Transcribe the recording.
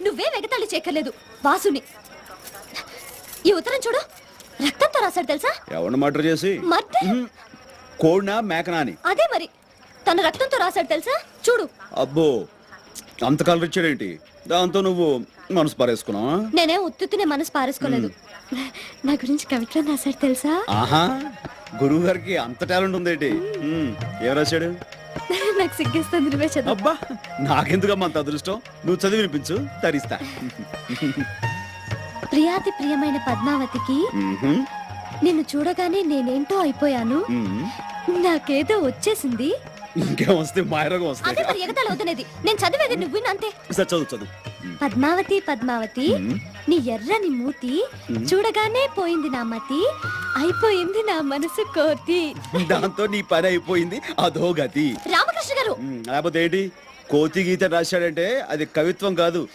నువ్వే వెగతాళి చేయక్కర్లేదు వాసుని. ఈ ఉత్తరం చూడు, రక్తంతో రాశాడు తెలుసా? ఎవరిని మర్డర్ చేసి? మర్డర్? కోడినా మేకనా అని. అదే మరి, తన రక్తంతో రాశాడు తెలుసా? చూడు. అబ్బో, అంత కలర్ ఇచ్చాడేంటి? దాంతో నువ్వు మనసు పారేసుకున్నావా? నేనే ఉత్తునే మనసు పారేసుకోలేదు. నా గురించి కవిత్వం రాశాడు తెలుసా? ఆహా, గురువు గారికి అంత టాలెంట్ ఉందేంటి? ఏం రాశాడు? నాకు సిగ్గేస్తుంది, నువ్వే చదువు. అబ్బా, నాకెందుకమ్మా అంత అదృష్టం? నువ్వు చదివి వినిపించు, తరిస్తా. ప్రియాతి ప్రియమైన పద్మావతికి నిన్ను చూడగానే నేనేంటో అయిపోయాను. నాకేదో వచ్చేసింది. ఇంకేం వస్తే మాయరోగం అదే వస్తాయి. మరి ఎగతాళి అవుతున్నది. నేను చదివేది నువ్వు అంతే. సరే, చదువు చదువు. పద్మావతి పద్మావతి, నీ ఎర్రని మూతి చూడగానే పోయింది నా మతి, అయిపోయింది నా మనసు కోతి. దాంతో నీ పని అయిపోయింది, అదో గతి. రామకృష్ణ గారు, లేకపోతే ఏంటి? కోతి గీత రాశాడంటే అది కవిత్వం కాదు,